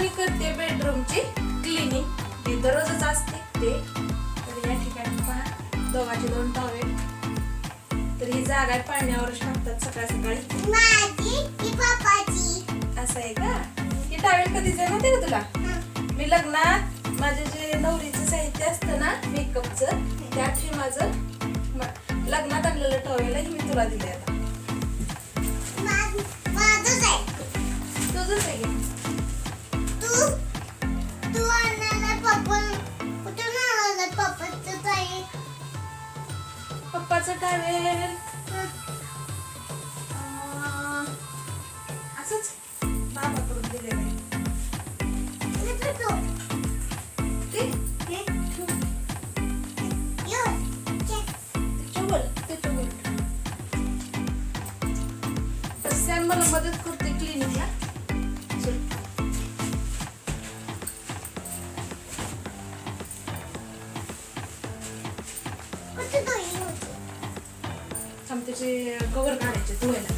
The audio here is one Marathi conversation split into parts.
मी करते बेडरूमची क्लिनिंग, ती दररोजच असते ते. तर या ठिकाणी पहा दोघांचे 2 टॉवेल. तर ही जागा आहे पाण्यावरच टाकतात सकाळ सकाळी. माझी की पप्पाची? असं आहे का? ही टॉवेल कधीच आहे माहिती का तुला? मी लग्नात माझे जे नवरीचं साहित्य असतं ना मेकअपचं, त्यात माझं लग्नात आणलेलं टॉवेल आहे, मी तुला दिले. आता माझंच आहे. तुझंच आहे. तू आणलेलं पप्पा कुठून आणलेलं? पप्पाचंच आहे. पप्पाचं टॉवेल असंच बाबाकडून दिलेलं आहे. सॅम मला मदत करते क्लिनिकला. त्याचे कवर काढायचे धुवायला.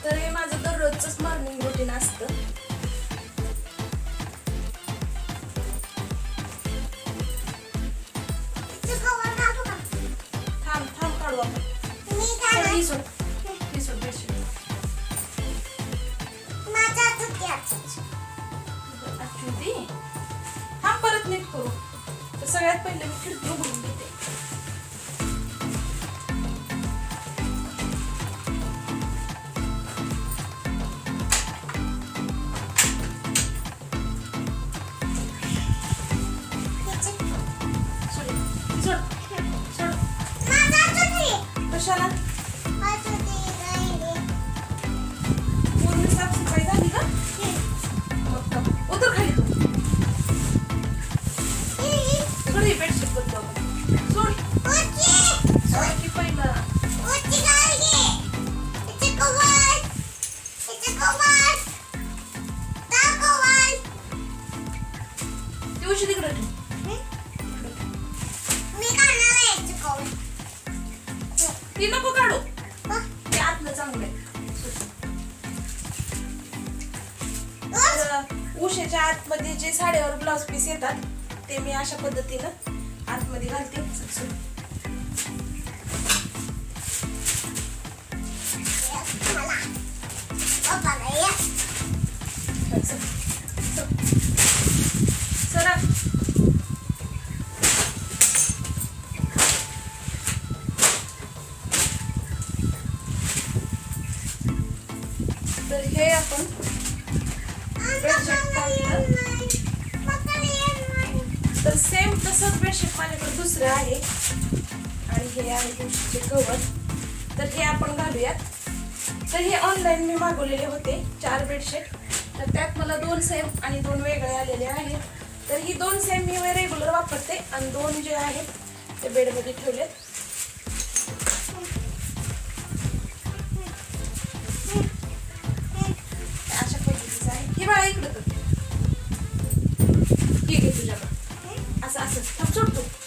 तर हे माझं दररोजच मॉर्निंग रुटीन असतं. थांब काढू आपण. थांब परत नीट करू. तर सगळ्यात पहिले मी खिडकी उघडून घेते. कशाला? पूर्ण साफसफाई झाली का? मग उतर खाली तू. थोडी बेडशीट बदलू आपण. सोड की पहिला. ती उशी तिकडे ठेव. ती नको काढू. ते आतलं चांगलं आहे. उशीच्या आतमध्ये जे साड्यावर ब्लाउज पीस येतात ते मी अशा पद्धतीनं आतमध्ये घालते. सरा तर हे आपण तर सेम तसंच बेडशीट माझ्याकडे दुसरं आहे आणि हे आहे बेडशीटचे कवर. तर हे आपण घालूयात. तर हे ऑनलाईन मी मागवलेले होते 4 बेडशीट. तर त्यात मला 2 सेम आणि 2 वेगळे आलेले आहेत. तर ही 2 सेम मी रेग्युलर वापरते आणि 2 जे आहेत ते बेडमध्ये ठेवलेत. अशा पद्धतीचं आहे. ही बाळा इकडं कर. ठीक आहे तुझ्याकडं. असं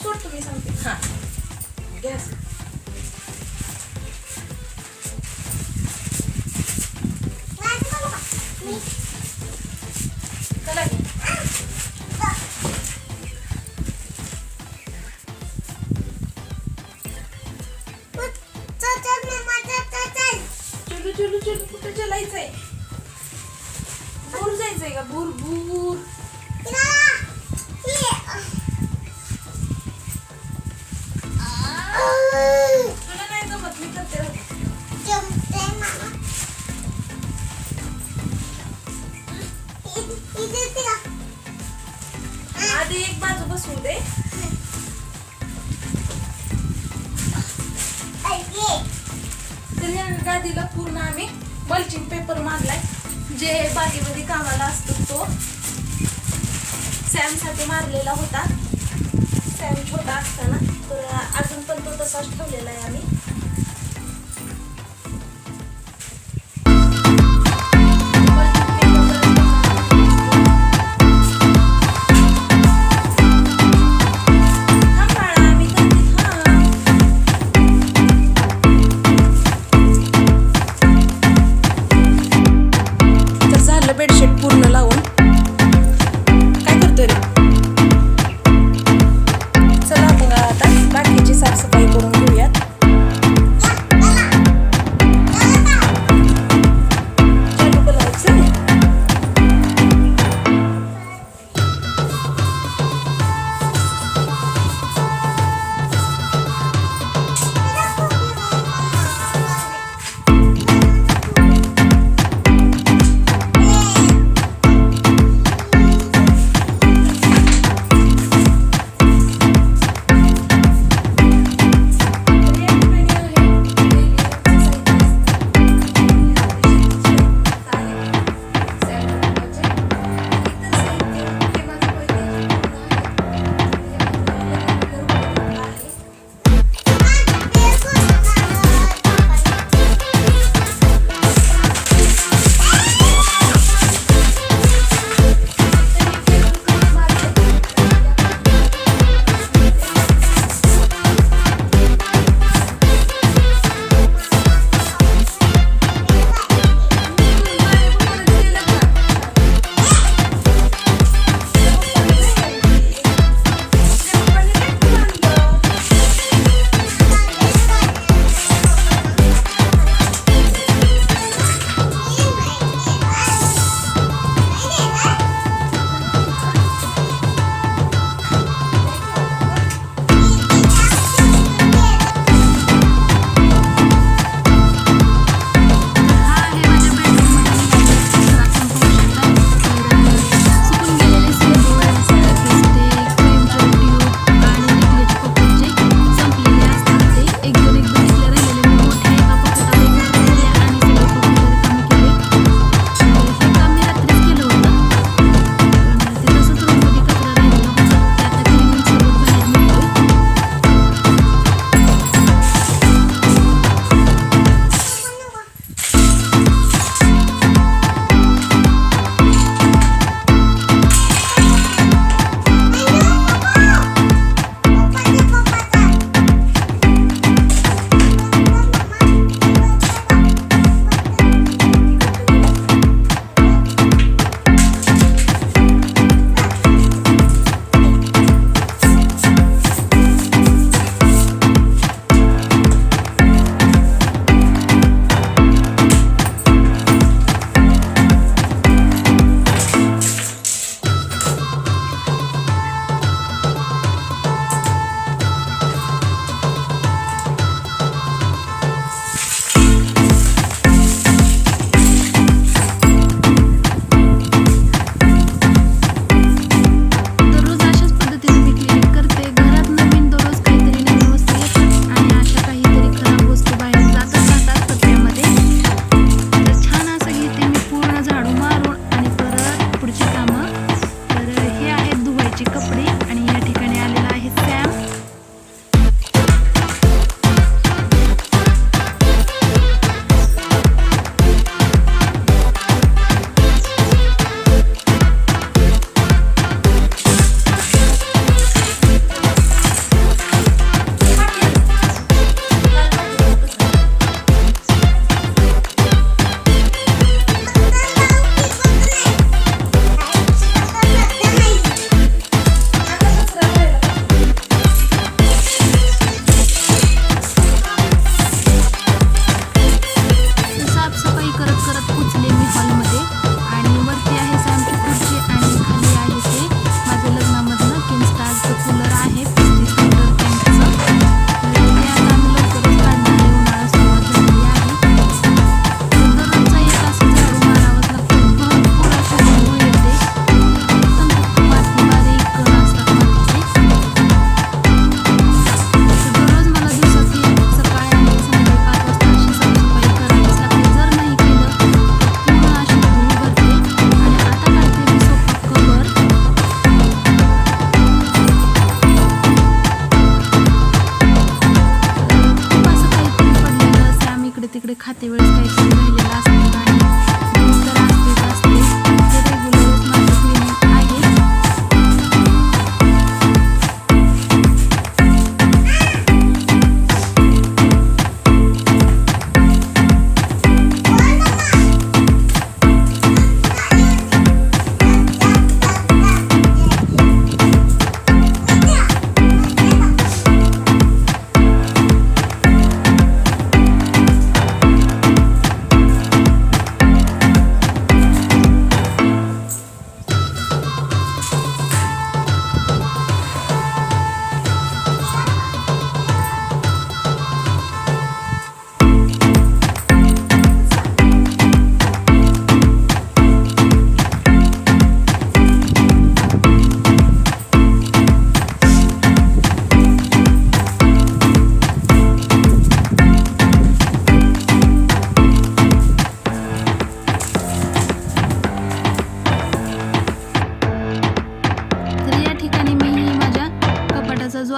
सोड तुम्ही सांगते. हा गॅस चला घे. चलू कुठे चलायचंय? भूर जायचंय का? भूर तुला नाही जमत. मी करते. आधी एक बाजू बसवू दे. तर या गादीला पूर्ण आम्ही मल्चिंग पेपर मारलाय. जे बागेमध्ये कामाला असतो तो सॅम साठी मारलेला होता. सॅम छोटा असताना. तर अजून पण तो तसाच ठेवलेला आहे आम्ही. मल्चिंग पेपर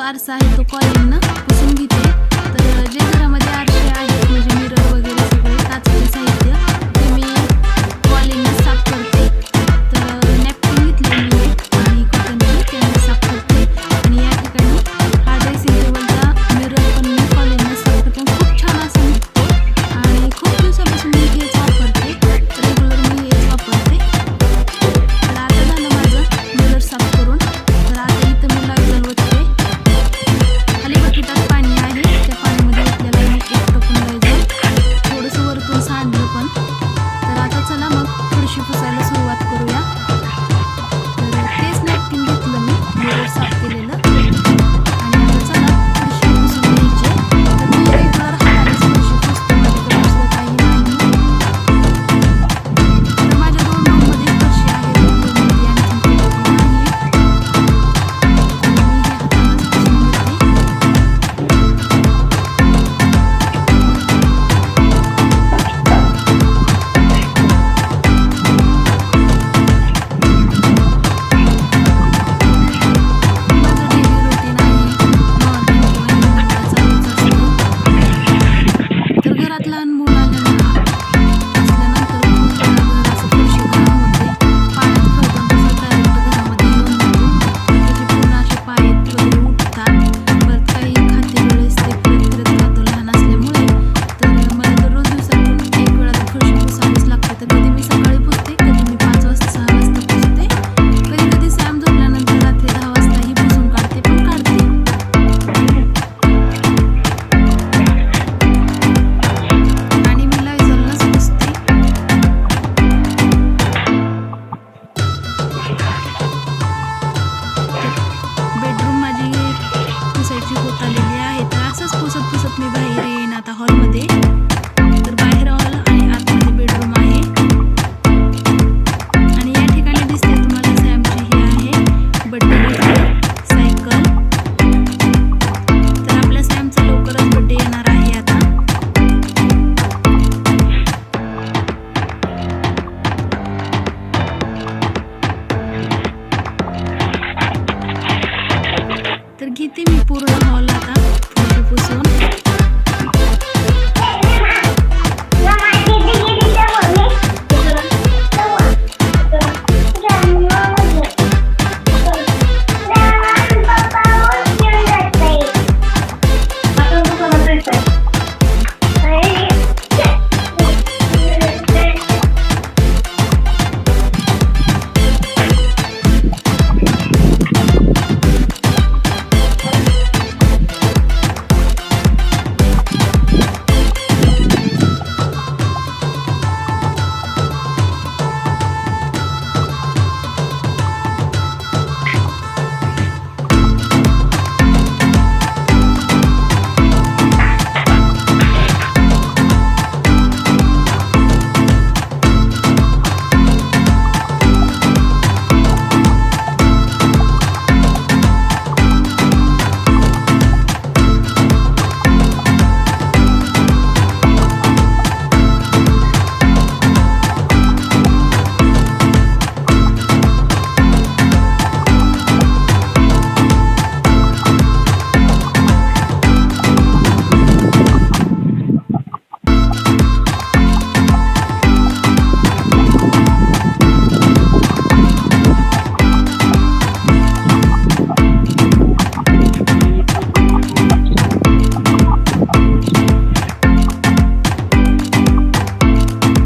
आरसा आहे तो कॉलिंगनं